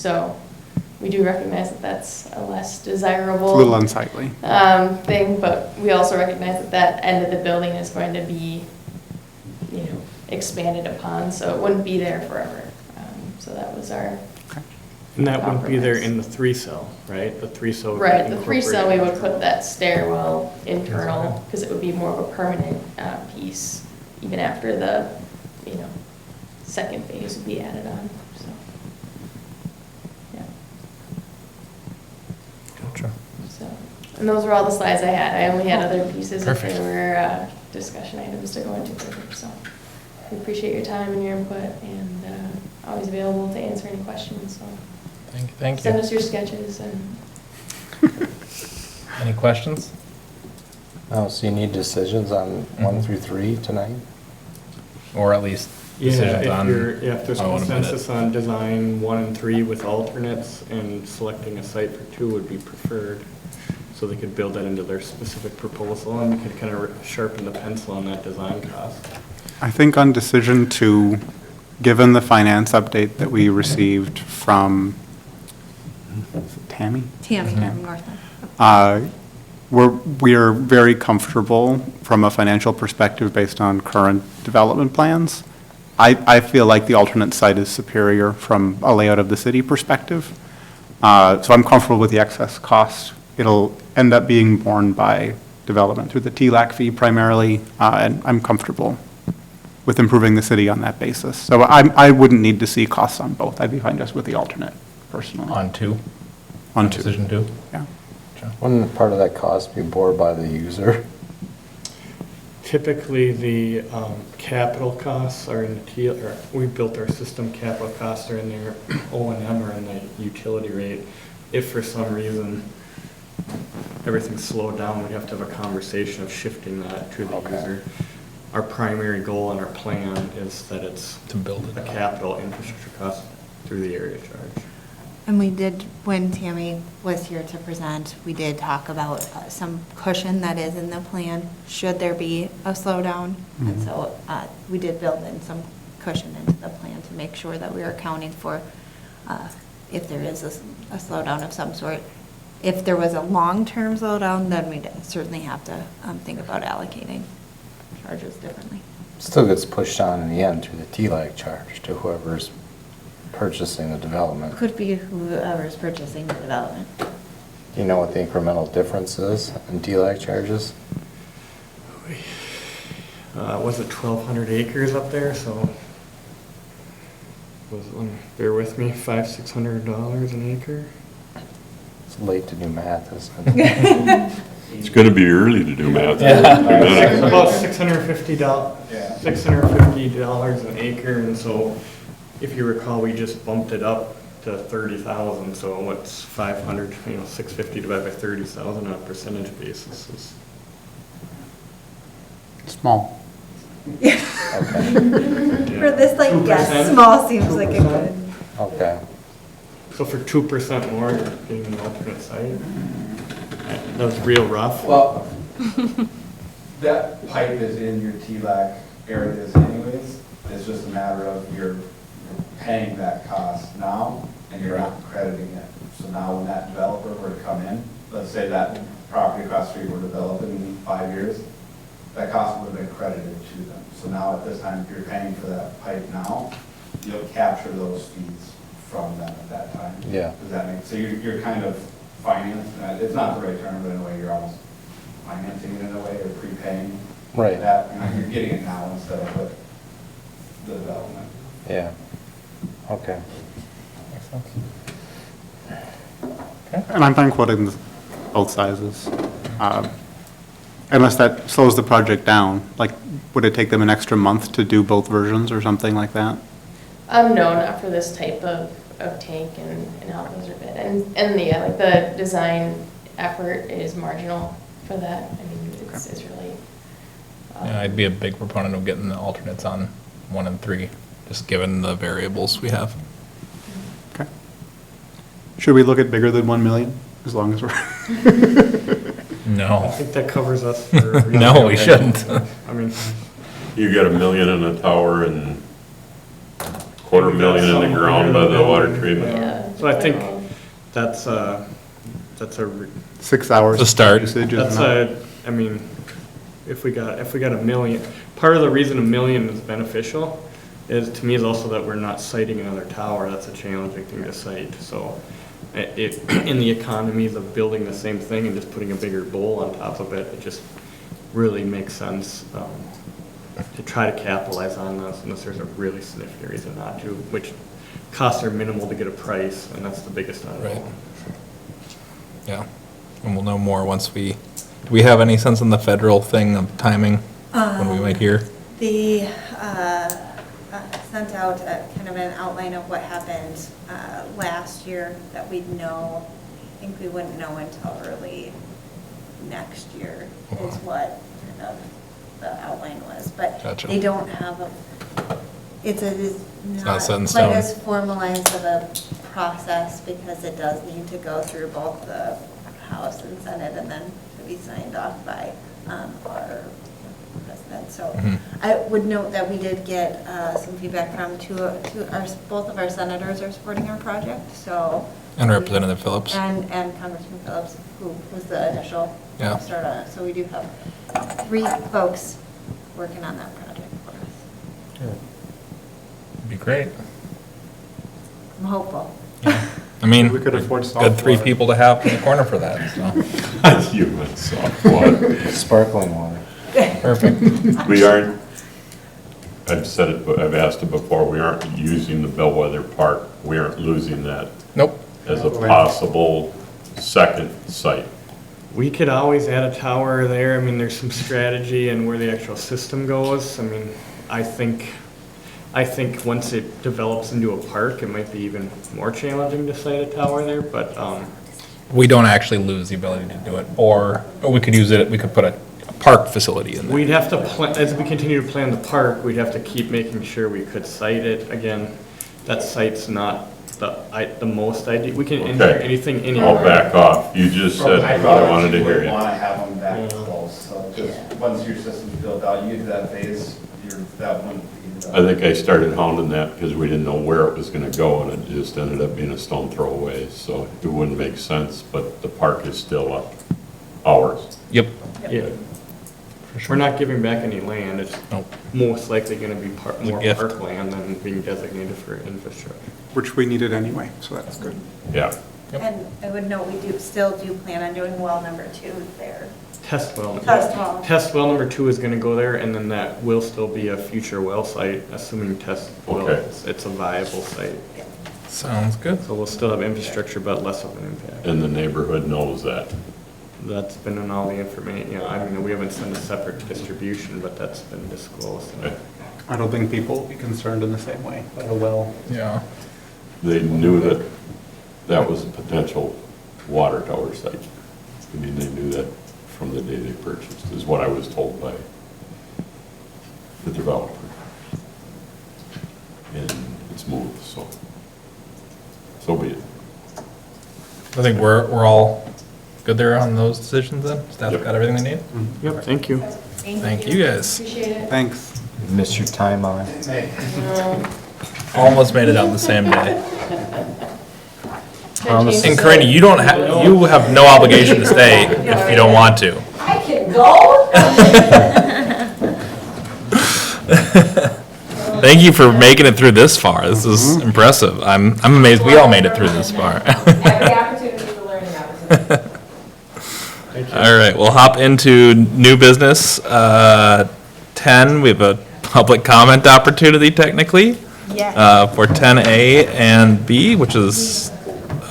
So we do recognize that that's a less It's a desirable little unsightly. thing, but we also recognize that that end of the building is going to be, expanded upon, so it wouldn't be there forever. So that was our And that wouldn't be there compromise. in the 3-cell, right? The 3-cell would be Right, the 3-cell, we would incorporated. put that stairwell internal, because it would be more of a permanent piece, even after the, second phase would be added on, so. Yeah, Gotcha. so, and those were all the slides I had. I only had other pieces if Perfect. there were discussion items to go into further, so. We appreciate your time and your input, and always available to answer any questions, so. Thank Send you. us your sketches and. Any questions? Oh, so you need decisions on 1 through 3 tonight? Or at least Yeah, decisions on? if there's how I wanna bid it. consensus on design 1 and 3 with alternates, and selecting a site for 2 would be preferred, so they could build that into their specific proposal, and we could kind of sharpen the pencil on that design cost. I think on decision 2, given the finance update that we received from is it Tammy? Tammy Yeah. from Northland. We are very comfortable from a financial perspective based on current development plans. I feel like the alternate site is superior from a layout of the city perspective. So I'm comfortable with the excess cost. It'll end up being borne by development through the TLAC fee primarily, and I'm comfortable with improving the city on that basis. So I wouldn't need to see costs on both. I'd be fine just with the alternate personally. On 2? On 2. Decision 2? Yeah. Gotcha. Wouldn't part of that cost be borne by the user? Typically, the capital costs are in the or we built our system, capital costs are in their O&M or in the utility rate. If for some reason everything's slowed down, we have to have a conversation of shifting that to the Okay. user. Our primary goal and our plan is that it's To build a it. capital infrastructure cost through the area charge. And we did, when Tammy was here to present, we did talk about some cushion that is in the plan, should there be a slowdown. And Mhm. so we did build in some cushion into the plan to make sure that we are accounting for if there is a slowdown of some sort. If there was a long-term slowdown, then we'd certainly have to think about allocating charges differently. Still gets pushed on in the end through the TLAC charge to whoever's purchasing the development. Could be whoever's purchasing the development. Do you know what the incremental difference is in TLAC charges? Was it 1,200 acres up there, so, bear with me, $500-600 an acre? It's late to do math, isn't it? It's going to be early to do math. About $650 an acre, and so, if you recall, we just bumped it up to 30,000, so what's 500, 650 divided by 30,000 on a percentage basis is. Small. Okay, For this, like, yes, 2%? small seems like a good. okay. So for 2% more, you're getting an alternate site. That was real rough. Well, that pipe is in your TLAC areas anyways. It's just a matter of you're paying that cost now and you're not crediting it. So now when that developer were to come in, let's say that property across the street were developed in 5 years, that cost would have been credited to them. So now at this time, if you're paying for that pipe now, you'll capture those fees from them at that time. Yeah. Does that make, so you're kind of financing, it's not the right term, but in a way, you're almost financing it in a way, or prepaying. Right. That, you're getting it now instead of with the development. Yeah, okay. Makes sense. And I'm fine quoting both sizes. Unless that slows the project down, like, would it take them an extra month to do both versions or something like that? No, not for this type of tank and how those are bid. And the design effort is marginal for that. I mean, it's really. Yeah, I'd be a big proponent of getting the alternates on 1 and 3, just given the variables we have. Okay. Should we look at bigger than 1 million, as long as we're? I No. think that covers us for. No, we shouldn't. I mean, You got $1 million in the tower and $250,000 in the ground by the water treatment. Yeah, So I think that's a, 6 hours. To start. Usage is that's not- I mean, if we got $1 million, part of the reason $1 million is beneficial is, to me, is also that we're not siting another tower. That's a challenging thing to site, so in the economies of building the same thing and just putting a bigger bowl on top of it, it just really makes sense, to try to capitalize on this unless there's a really significant reason not to, which costs are minimal to get a price, and that's the biggest out of Right. all. Yeah, and we'll know more once do we have any sense on the federal thing of timing when we might hear? They sent out kind of an outline of what happened last year that we'd know. I think we wouldn't know until early next year is what kind of the outline was. But Gotcha. they don't have it's not not set in quite stone. as formalized of a process because it does need to go through both the House and Senate and then to be signed off by our president. So Mhm. I would note that we did get some feedback from both of our senators are supporting our project, so. And Representative Phillips. And Congressman Phillips, who was the initial Yeah. start on it. So we do have 3 folks working on that project for us. Be great. I'm hopeful. I mean, We could afford good 3 software. people to have in the corner for that, so. You went soft water. Sparkling water. Perfect. We aren't, I've said it, but I've asked it before, we aren't using the Bellwether Park. We aren't losing that Nope. as a possible second site. We could always add a tower there. I mean, there's some strategy and where the actual system goes. I mean, I think once it develops into a park, it might be even more challenging to site a tower there, but, We don't actually lose the ability to do it, or we could use it, we could put a park facility in there. we'd have to plan, as we continue to plan the park, we'd have to keep making sure we could site it. Again, that site's not the most ideal. We can engineer Okay. anything I'll anywhere. back off. You just said From what I wanted to hydrology, hear would you. want to have them that Yeah. close, so just, once your system's built out, you get to that phase, that wouldn't be. I think I started hounding that because we didn't know where it was gonna go, and it just ended up being a stone throw away, so it wouldn't make sense, but the park is still up, ours. Yep. Yeah. We're not giving back any land. It's Nope. most likely going to be a more gift. parkland than being designated for infrastructure. Which we needed anyway, so that's good. Yeah. Yep. And I would note, we still do plan on doing well number 2 there. Test well. Test well. Test well number 2 is going to go there, and then that will still be a future well site, assuming test well, Okay. it's a viable site. Sounds good. So we'll still have infrastructure, but less of an impact. And the neighborhood knows that. That's been in all the information, I mean, we haven't sent a separate distribution, but that's been disclosed. Okay. I don't think people will be concerned in the same way, but a well. Yeah. They knew that that was a potential water tower site. I mean, they knew that from the day they purchased, is what I was told by the developer. And it's moved, so be it. I think we're all good there on those decisions then? Staff Yep. got everything they need? Yep, thank you. Thank you guys. Appreciate it. Thanks. Missed your time on it. Almost made it out the same day. Promise. And Corinne, you have no obligation to stay if you don't want to. I can go? Thank you for making it through this far. This is impressive. I'm amazed we all made it through this far. Every opportunity is a learning opportunity. All right, we'll hop into new business. 10, we have a public comment opportunity technically Yes. for 10A and B, which is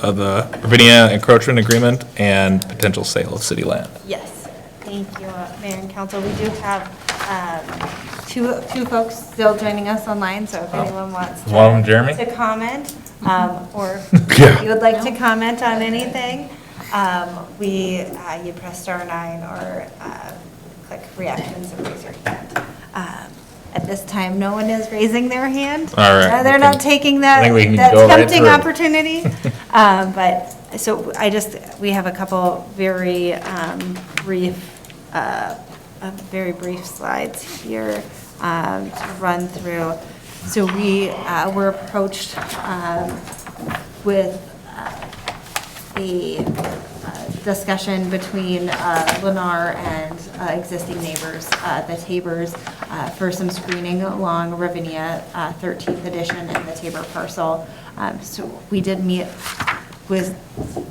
the Ravinia encroachment agreement and potential sale of city land. Yes, thank you, Mayor and Council. We do have two folks still joining us online, so if anyone wants Is one of them Jeremy? to comment, or Yeah. if you would like to comment on anything, you press star 9 or click reactions and raise your hand. At this time, no one is raising their hand. All right. They're not taking I think we can that go right tempting through. opportunity. But, so we have a couple very brief slides here to run through. So we were approached with a discussion between Lennar and existing neighbors, the Tabors, for some screening along Ravinia 13th edition and the Tabor parcel. So we did meet with,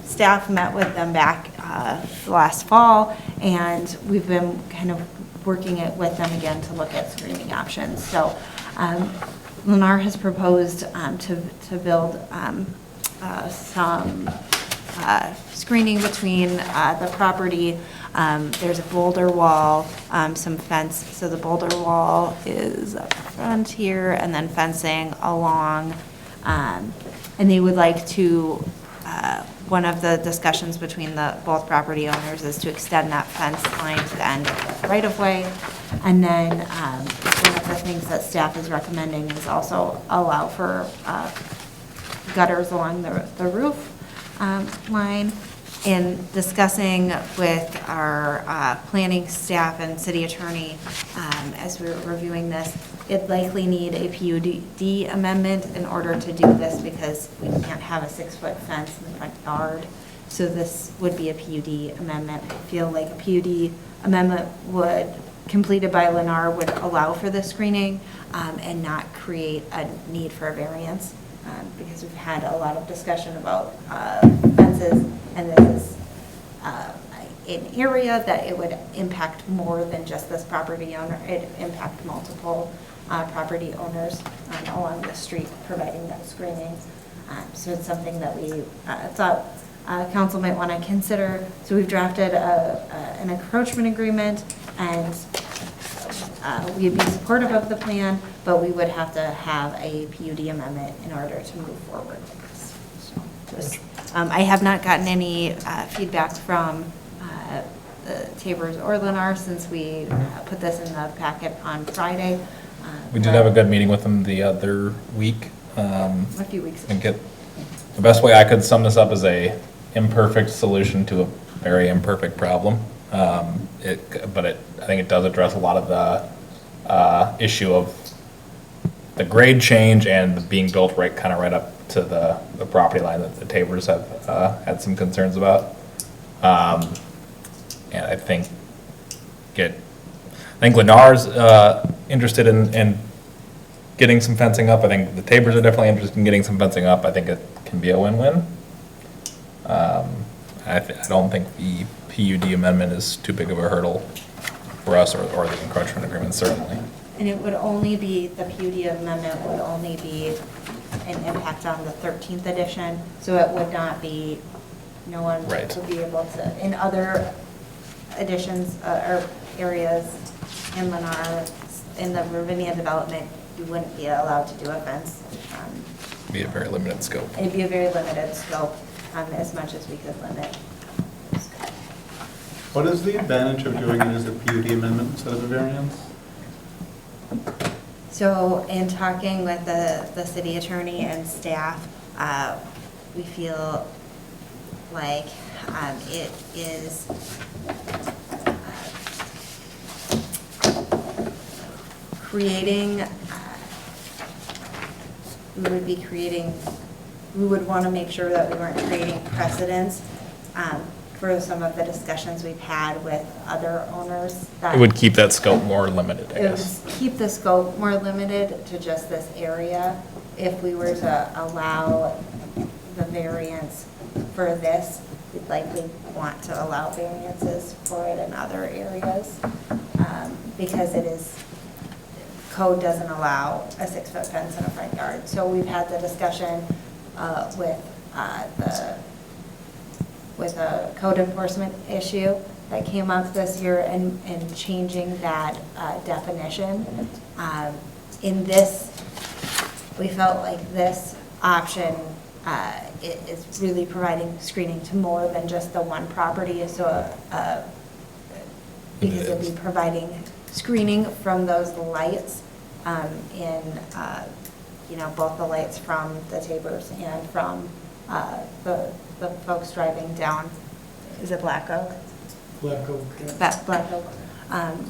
staff met with them back last fall, and we've been kind of working it with them again to look at screening options. So Lennar has proposed to build some screening between the property. There's a boulder wall, some fence, so the boulder wall is up front here, and then fencing along. And they would like to, one of the discussions between both property owners is to extend that fence line to the end of the right-of-way. And then one of the things that staff is recommending is also allow for gutters along the roof line. In discussing with our planning staff and city attorney, as we were reviewing this, it'd likely need a PUD amendment in order to do this, because we can't have a 6-foot fence in the front yard. So this would be a PUD amendment. I feel like a PUD amendment completed by Lennar would allow for the screening and not create a need for a variance, because we've had a lot of discussion about fences, and this is an area that it would impact more than just this property owner. It'd impact multiple property owners along the street providing that screening. So it's something that we thought council might want to consider. So we've drafted an encroachment agreement, and we'd be supportive of the plan, but we would have to have a PUD amendment in order to move forward with this. So just, I have not gotten any feedback from the Tabors or Lennar since we put this in the packet on Friday. We did have a good meeting with them the other week. A few weeks ago. And get, the best way I could sum this up is a imperfect solution to a very imperfect problem. I think it does address a lot of the issue of the grade change and being built right up to the property line that the Tabors have had some concerns about. And I think Lennar's interested in getting some fencing up. I think the Tabors are definitely interested in getting some fencing up. I think it can be a win-win. I don't think the PUD amendment is too big of a hurdle for us, or the encroachment agreement, certainly. And it would only be, the PUD amendment would only be an impact on the 13th edition, so it would not be, no one Right. would be able to, in other editions or areas in Lennar, in the Ravinia development, you wouldn't be allowed to do a fence. Be a very limited scope. It'd be a very limited scope, as much as we could limit. What is the advantage of doing it as a PUD amendment instead of a variance? So in talking with the city attorney and staff, we feel like it is creating, we would want to make sure that we weren't creating precedents for some of the discussions we've had with other owners. It would keep that scope more limited, I It would guess. keep the scope more limited to just this area. If we were to allow the variance for this, we'd likely want to allow variances for it in other areas, because it is, code doesn't allow a 6-foot fence in a front yard. So we've had the discussion with a code enforcement issue that came up this year, and changing that definition. In this, we felt like this option is really providing screening to more than just the one property, so because it'd be providing screening from those lights in, both the lights from the Tabors and from the folks driving down, is it Black Oak? Black Oak. Black Oak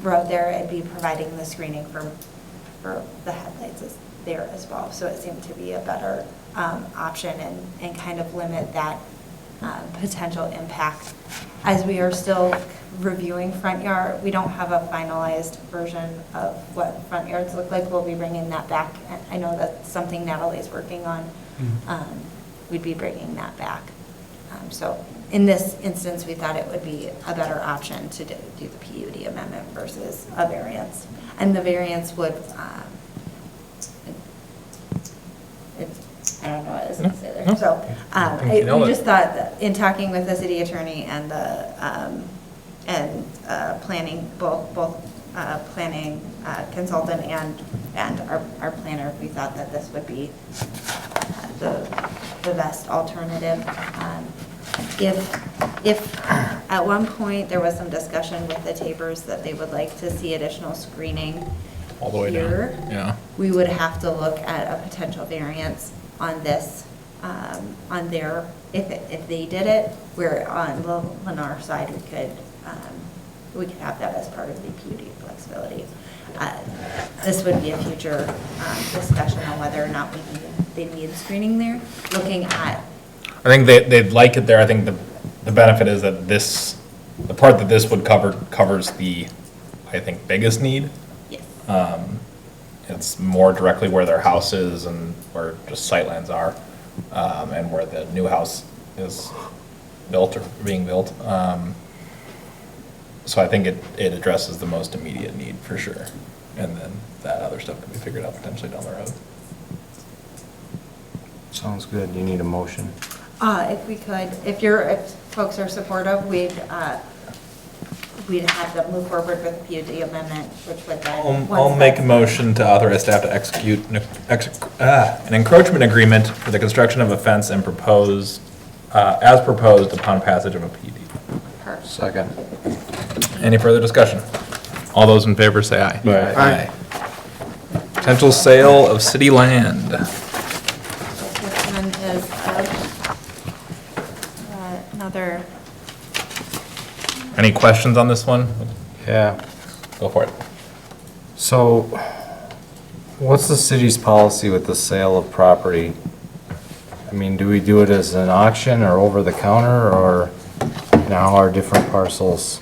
Road there, it'd be providing the screening for the headlights is there as well. So it seemed to be a better option, and kind of limit that potential impact. As we are still reviewing front yard, we don't have a finalized version of what front yards look like. We'll be bringing that back. I know that's something Natalie's working on. We'd be bringing that back. So in this instance, we thought it would be a better option to do the PUD amendment versus a variance. And the variance would, I don't know what I was going to say there. So we just thought that in talking with the city attorney and the planning, both planning consultant and our planner, we thought that this would be the best alternative. If at one point there was some discussion with the Tabers that they would like to see additional screening All the way here, down, yeah. we would have to look at a potential variance on this, on their, if they did it, where on the Lennar side, we could have that as part of the PUD flexibility. This would be a future discussion on whether or not they need screening there, looking at. I think they'd like it there. I think the benefit is that the part that this would cover, covers the, I think, biggest need. Yes. It's more directly where their house is and where just sightlands are, and where the new house is built or being built. So I think it addresses the most immediate need for sure. And then that other stuff can be figured out potentially down the road. Sounds good. You need a motion? If we could, if folks are supportive, we'd have them move forward with the PUD amendment, which would then. I'll make a motion to authorize staff to execute an encroachment agreement for the construction of a fence and as proposed upon passage of a PUD. Perfect. Second. Any further discussion? All those in favor say aye. Aye. Potential sale of city land. This one is another. Any questions on this one? Yeah. Go for it. So, what's the city's policy with the sale of property? I mean, do we do it as an auction or over the counter, or now are different parcels?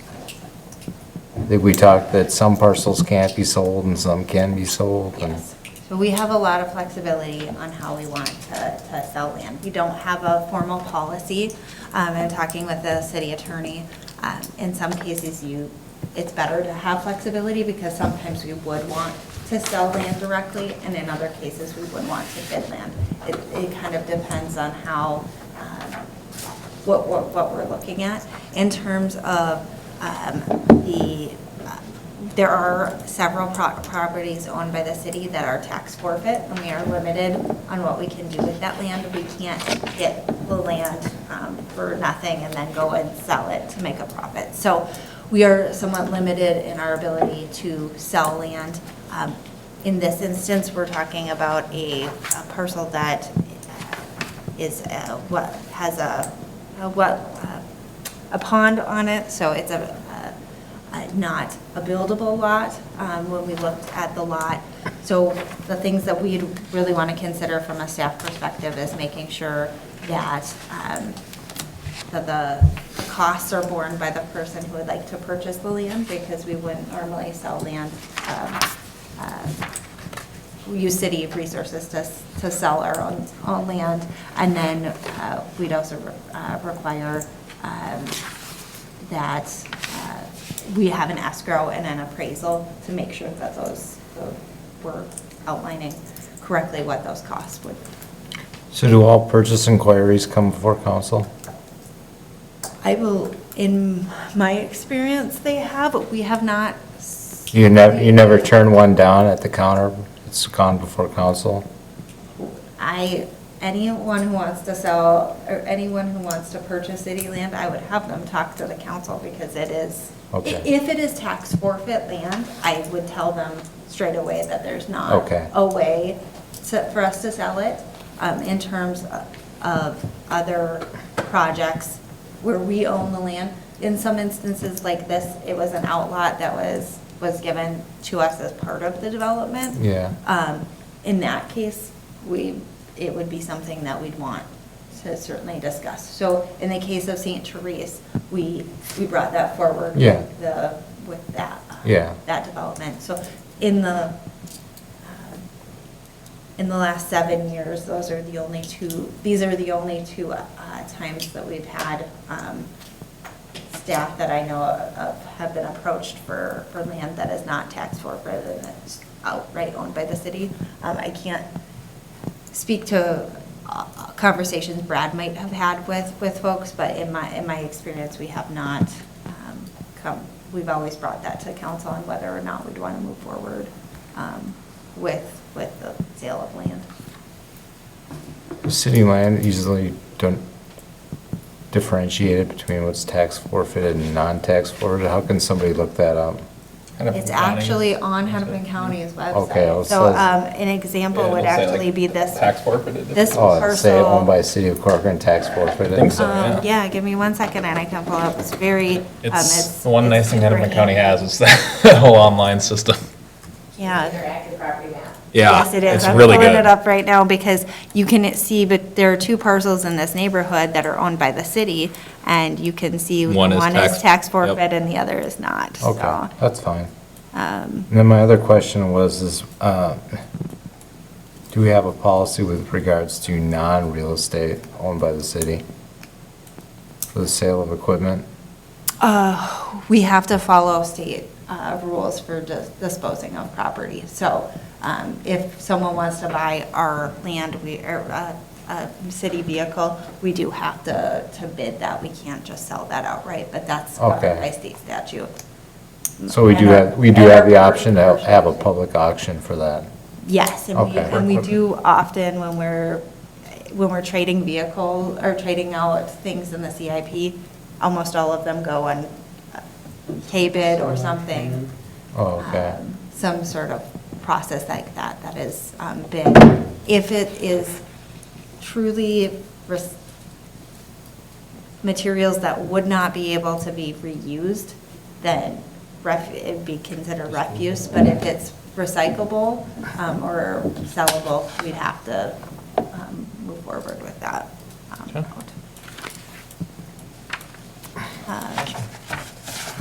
I think we talked that some parcels can't be sold and some can be sold. Yes. So we have a lot of flexibility on how we want to sell land. We don't have a formal policy. And talking with the city attorney, in some cases it's better to have flexibility because sometimes we would want to sell land directly, and in other cases we would want to bid land. It kind of depends on how, what we're looking at. In terms of there are several properties owned by the city that are tax forfeit, and we are limited on what we can do with that land. We can't get the land for nothing and then go and sell it to make a profit. So we are somewhat limited in our ability to sell land. In this instance, we're talking about a parcel that is what has a pond on it, so it's not a buildable lot when we looked at the lot. So the things that we'd really want to consider from a staff perspective is making sure that that the costs are borne by the person who would like to purchase the land, because we wouldn't normally sell land, we use city resources to sell our own land. And then we'd also require that we have an escrow and an appraisal to make sure that we're outlining correctly what those costs would be. So do all purchase inquiries come before council? In my experience, they have, but we have not. You never turn one down at the counter? It's gone before council? Anyone who wants to sell, or anyone who wants to purchase city land, I would have them talk to the council, because it is, Okay. if it is tax forfeit land, I would tell them straight away that there's not Okay. a way for us to sell it. In terms of other projects where we own the land, in some instances like this, it was an outlot that was given to us as part of the development. Yeah. In that case, it would be something that we'd want to certainly discuss. So in the case of St. Therese, we brought that forward Yeah. with that. Yeah. That development. So in the last 7 years, these are the only two times that we've had staff that I know of have been approached for land that is not tax forfeited and it's outright owned by the city. I can't speak to conversations Brad might have had with folks, but in my experience, we have not we've always brought that to council on whether or not we'd want to move forward with the sale of land. City land usually don't differentiate it between what's tax forfeited and non-tax forfeited. How can somebody look that up? It's actually on Hennepin County's website. Okay, well, it So says- an example Yeah, would it'll say, like, actually be this. Tax forfeited. This Oh, it's say owned by parcel. City of Corcoran, tax forfeited? I think so, yeah. Yeah, give me 1 second and I can pull up. It's very. It's, the one nice it's thing super Hennepin County handy. has is that whole online system. Yeah. Interactive property map. Yeah, Yes, it is. it's I'm really pulling good. it up right now because you can see, but there are 2 parcels in this neighborhood that are owned by the city, and you can see One is tax- tax forfeit yep. and the other is not. Okay, So, that's fine. um, And then my other question was, do we have a policy with regards to non-real estate owned by the city for the sale of equipment? We have to follow state rules for disposing of property. So if someone wants to buy our land, or a city vehicle, we do have to bid that. We can't just sell that outright, but that's covered Okay. by state statute. So we do have the option to have a public auction for that? Yes, Okay. and we do often when we're trading vehicle, or trading out things in the CIP, almost all of them go on K-bid or something. Oh, okay. Some sort of process like that is bid. If it is truly materials that would not be able to be reused, then it'd be considered refuse. But if it's recyclable or sellable, we'd have to move forward with that. Okay.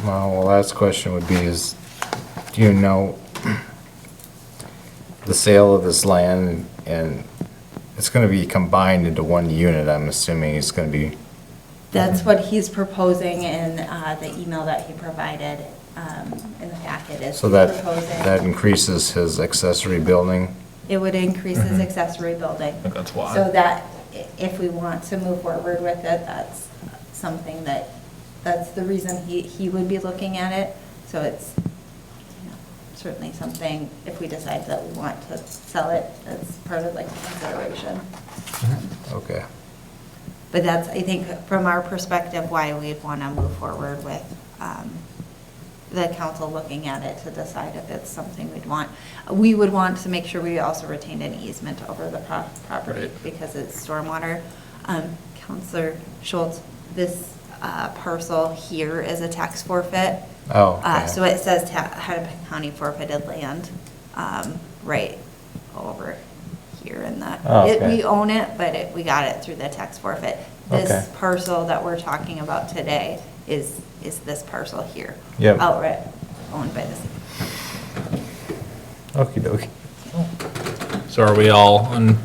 Well, last question would be is, do you know the sale of this land, and it's gonna be combined into one unit, I'm assuming it's gonna be, That's what he's proposing in the email that he provided in the packet. Is so he's that proposing- increases his accessory building? It would increase his accessory building. I think that's why. So that if we want to move forward with it, that's something that's the reason he would be looking at it. So it's, you know, certainly something, if we decide that we want to sell it, that's part of like the consideration. Okay. But that's, I think, from our perspective, why we'd want to move forward with the council looking at it to decide if it's something we'd want. We would want to make sure we also retained an easement over the property Right. because it's stormwater. Counselor Schultz, this parcel here is a tax forfeit. Oh, okay. So it says Hennepin County forfeited land right over here in the, Oh, okay. we own it, but we got it through the tax forfeit. This Okay. parcel that we're talking about today is this parcel here. Yep. Outright owned by the city. Okey dokey. So are we all on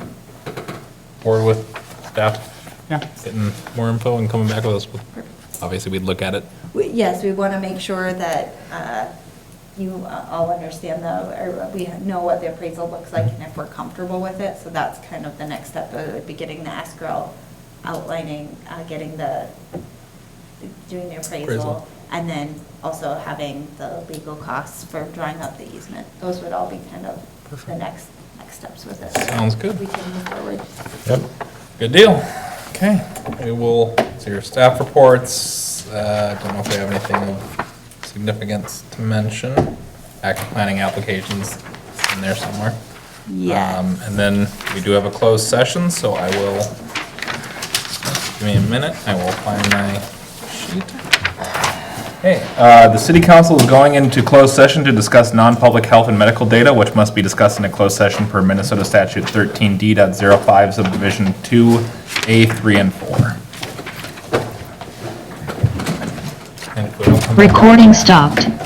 board with staff Yeah. getting more info and coming back with us? Obviously, we'd look at it. Yes, we want to make sure that you all understand or we know what the appraisal looks like and if we're comfortable with it. So that's kind of the next step, would be getting the escrow, outlining, doing the Appraisal. appraisal, and then also having the legal costs for drawing up the easement. Those would all be kind of the next steps with it. Sounds good. We can move forward. Yep. Good deal. Okay, we will see your staff reports. Don't know if we have anything of significance to mention. Active planning applications in there somewhere. Yes. And then we do have a closed session, so I will, give me a minute, I will find my sheet. Hey, the city council is going into closed session to discuss non-public health and medical data, which must be discussed in a closed session per Minnesota statute 13D.05 subdivision 2A, 3, and 4. And if we don't come back- Recording stopped.